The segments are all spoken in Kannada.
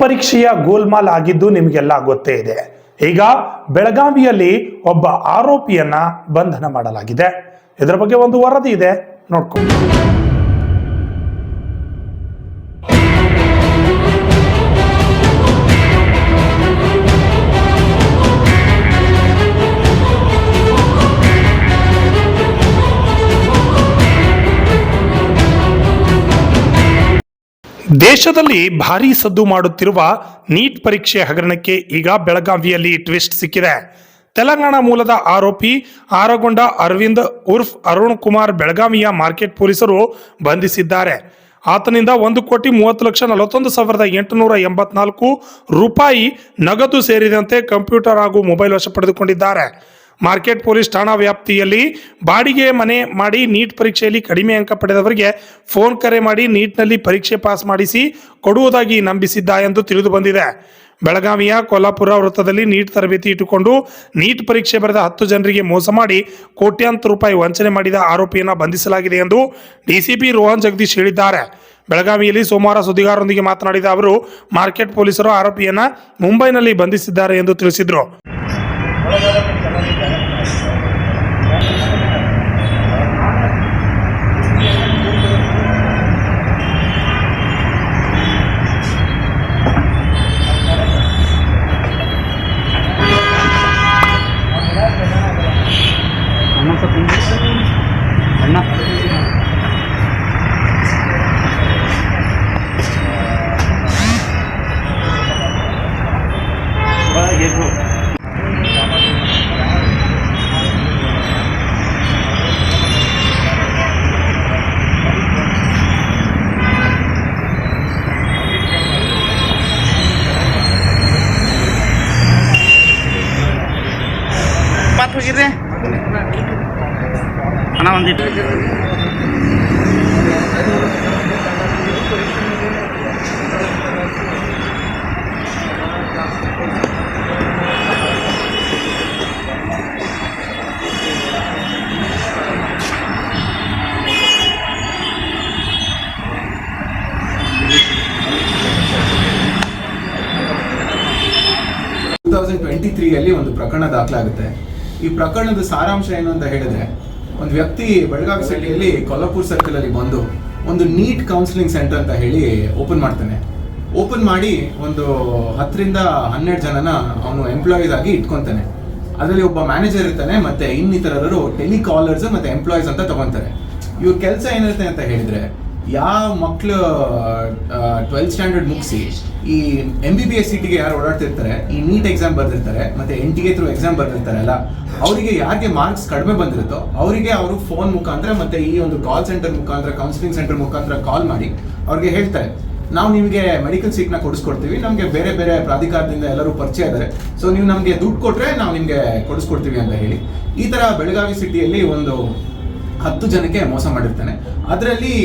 ಪರೀಕ್ಷೆಯ ಗೋಲ್ಮಾಲ್ ಆಗಿದ್ದು ನಿಮಗೆಲ್ಲ ಗೊತ್ತೇ ಇದೆ. ಈಗ ಬೆಳಗಾವಿಯಲ್ಲಿ ಒಬ್ಬ ಆರೋಪಿಯನ್ನ ಬಂಧನ ಮಾಡಲಾಗಿದೆ. ಇದರ ಬಗ್ಗೆ ಒಂದು ವರದಿ ಇದೆ, ನೋಡ್ಕೊಂಡು. ದೇಶದಲ್ಲಿ ಭಾರೀ ಸದ್ದು ಮಾಡುತ್ತಿರುವ ನೀಟ್ ಪರೀಕ್ಷೆ ಹಗರಣಕ್ಕೆ ಈಗ ಬೆಳಗಾವಿಯಲ್ಲಿ ಟ್ವಿಸ್ಟ್ ಸಿಕ್ಕಿದೆ. ತೆಲಂಗಾಣ ಮೂಲದ ಆರೋಪಿ ಆರಗೊಂಡ ಅರವಿಂದ್ ಉರ್ಫ್ ಅರುಣ್ ಕುಮಾರ್ ಬೆಳಗಾವಿಯ ಮಾರ್ಕೆಟ್ ಪೊಲೀಸರು ಬಂಧಿಸಿದ್ದಾರೆ. ಆತನಿಂದ 1,30,41,884 ರೂಪಾಯಿ ನಗದು ಸೇರಿದಂತೆ ಕಂಪ್ಯೂಟರ್ ಹಾಗೂ ಮೊಬೈಲ್ ವಶ ಪಡೆದುಕೊಂಡಿದ್ದಾರೆ. ಮಾರ್ಕೆಟ್ ಪೊಲೀಸ್ ಠಾಣಾ ವ್ಯಾಪ್ತಿಯಲ್ಲಿ ಬಾಡಿಗೆ ಮನೆ ಮಾಡಿ ನೀಟ್ ಪರೀಕ್ಷೆಯಲ್ಲಿ ಕಡಿಮೆ ಅಂಕ ಪಡೆದವರಿಗೆ ಫೋನ್ ಕರೆ ಮಾಡಿ ನೀಟ್ನಲ್ಲಿ ಪರೀಕ್ಷೆ ಪಾಸ್ ಮಾಡಿಸಿ ಕೊಡುವುದಾಗಿ ನಂಬಿಸಿದ್ದ ಎಂದು ತಿಳಿದು ಬಂದಿದೆ. ಬೆಳಗಾವಿಯ ಕೊಲ್ಲಾಪುರ ವೃತ್ತದಲ್ಲಿ ನೀಟ್ ತರಬೇತಿ ಇಟ್ಟುಕೊಂಡು ನೀಟ್ ಪರೀಕ್ಷೆ ಬರೆದ 10 ಜನರಿಗೆ ಮೋಸ ಮಾಡಿ ಕೋಟ್ಯಾಂತರ ರೂಪಾಯಿ ವಂಚನೆ ಮಾಡಿದ ಆರೋಪಿಯನ್ನು ಬಂಧಿಸಲಾಗಿದೆ ಎಂದು ಡಿಸಿಪಿ ರೋಹನ್ ಜಗದೀಶ್ ಹೇಳಿದ್ದಾರೆ. ಬೆಳಗಾವಿಯಲ್ಲಿ ಸೋಮವಾರ ಸುದ್ದಿಗಾರರೊಂದಿಗೆ ಮಾತನಾಡಿದ ಅವರು, ಮಾರ್ಕೆಟ್ ಪೊಲೀಸರು ಆರೋಪಿಯನ್ನು ಮುಂಬೈನಲ್ಲಿ ಬಂಧಿಸಿದ್ದಾರೆ ಎಂದು ತಿಳಿಸಿದರು. ಹೋಗಿದ್ರೆ ಅಣ್ಣ ಒಂದಿಟ್ಟು ಒಂದು ಪ್ರಕರಣ ದಾಖಲಾಗುತ್ತೆ. ಈ ಪ್ರಕರಣದ ಸಾರಾಂಶ ಏನು ಅಂತ ಹೇಳಿದ್ರೆ, ಒಂದು ವ್ಯಕ್ತಿ ಬೆಳಗಾವಿ ಸಿಟಿಯಲ್ಲಿ ಕೊಲ್ಲಾಪುರ ಸರ್ಕಲ್ ಅಲ್ಲಿ ಬಂದು ಒಂದು ನೀಟ್ ಕೌನ್ಸಿಲಿಂಗ್ ಸೆಂಟರ್ ಅಂತ ಹೇಳಿ ಓಪನ್ ಮಾಡ್ತಾನೆ. ಓಪನ್ ಮಾಡಿ ಒಂದು 10 ರಿಂದ 12 ಜನನ ಅವನು ಎಂಪ್ಲಾಯೀಸ್ ಆಗಿ ಇಟ್ಕೊಂತಾನೆ. ಅದರಲ್ಲಿ ಒಬ್ಬ ಮ್ಯಾನೇಜರ್ ಇರ್ತಾನೆ, ಮತ್ತೆ ಇನ್ನಿತರರು ಟೆಲಿಕಾಲರ್ಸ್ ಮತ್ತೆ ಎಂಪ್ಲಾಯೀಸ್ ಅಂತ ತಗೊಂತಾರೆ. ಇವ್ರ ಕೆಲಸ ಏನಿರುತ್ತೆ ಅಂತ ಹೇಳಿದ್ರೆ, ಯಾವ ಮಕ್ಕಳು 12th ಸ್ಟ್ಯಾಂಡರ್ಡ್ ಮುಗಿಸಿ ಈ MBBS ಸೀಟಿಗೆ ಯಾರು ಓಡಾಡ್ತಿರ್ತಾರೆ, ಈ ನೀಟ್ ಎಕ್ಸಾಮ್ ಬರ್ದಿರ್ತಾರೆ, ಮತ್ತೆ NTA ಥ್ರೂ ಎಕ್ಸಾಮ್ ಬರ್ದಿರ್ತಾರಲ್ಲ, ಅವರಿಗೆ ಯಾರಿಗೆ ಮಾರ್ಕ್ಸ್ ಕಡಿಮೆ ಬಂದಿರುತ್ತೋ ಅವರಿಗೆ ಅವರು ಫೋನ್ ಮುಖಾಂತರ ಮತ್ತೆ ಈ ಒಂದು ಕಾಲ್ ಸೆಂಟರ್ ಮುಖಾಂತರ, ಕೌನ್ಸಿಲಿಂಗ್ ಸೆಂಟರ್ ಮುಖಾಂತರ ಕಾಲ್ ಮಾಡಿ ಅವ್ರಿಗೆ ಹೇಳ್ತಾರೆ, ನಾವು ನಿಮಗೆ ಮೆಡಿಕಲ್ ಸೀಟ್ನ ಕೊಡಿಸ್ಕೊಡ್ತೀವಿ, ನಮಗೆ ಬೇರೆ ಬೇರೆ ಪ್ರಾಧಿಕಾರದಿಂದ ಎಲ್ಲರೂ ಪರಿಚಯ ಇದ್ದಾರೆ, ಸೊ ನೀವು ನಮಗೆ ದುಡ್ಡು ಕೊಟ್ಟರೆ ನಾವು ನಿಮಗೆ ಕೊಡಿಸ್ಕೊಡ್ತೀವಿ ಅಂತ ಹೇಳಿ ಈ ಥರ ಬೆಳಗಾವಿ ಸಿಟಿಯಲ್ಲಿ ಒಂದು 10 ಜನಕ್ಕೆ ಮೋಸ ಮಾಡಿರ್ತಾನೆ. ಅದರಲ್ಲಿ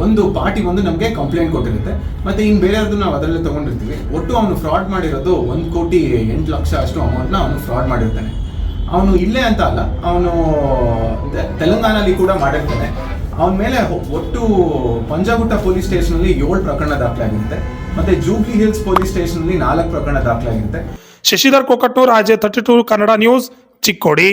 ಒಂದು ಪಾರ್ಟಿ ನಮಗೆ ಕಂಪ್ಲೇಂಟ್ ಕೊಟ್ಟಿರುತ್ತೆ, ಮತ್ತೆ ಇನ್ನು ಬೇರೆಯವ್ರದ್ದು ನಾವು ಅದರಲ್ಲೇ ತೊಗೊಂಡಿರ್ತೀವಿ. ಒಟ್ಟು ಅವನು ಫ್ರಾಡ್ ಮಾಡಿರೋದು 1,08,00,000 ಅಷ್ಟು ಅಮೌಂಟ್ನ ಅವನು ಫ್ರಾಡ್ ಮಾಡಿರ್ತಾನೆ. ಅವನು ಇಲ್ಲೇ ಅಂತ ಅಲ್ಲ, ಅವನು ತೆಲಂಗಾಣಲ್ಲಿ ಕೂಡ ಮಾಡಿರ್ತಾನೆ. ಅವನ ಮೇಲೆ ಒಟ್ಟು ಪಂಜಾಗುಟ್ಟ ಪೊಲೀಸ್ ಸ್ಟೇಷನಲ್ಲಿ 7 ಪ್ರಕರಣ ದಾಖಲಾಗಿರುತ್ತೆ, ಮತ್ತೆ ಜೂಬ್ಲಿ ಹಿಲ್ಸ್ ಪೊಲೀಸ್ ಸ್ಟೇಷನಲ್ಲಿ 4 ಪ್ರಕರಣ ದಾಖಲಾಗಿರುತ್ತೆ. Shashidhar Kokatnur, AJ 32 Kannada news, Chikkodi.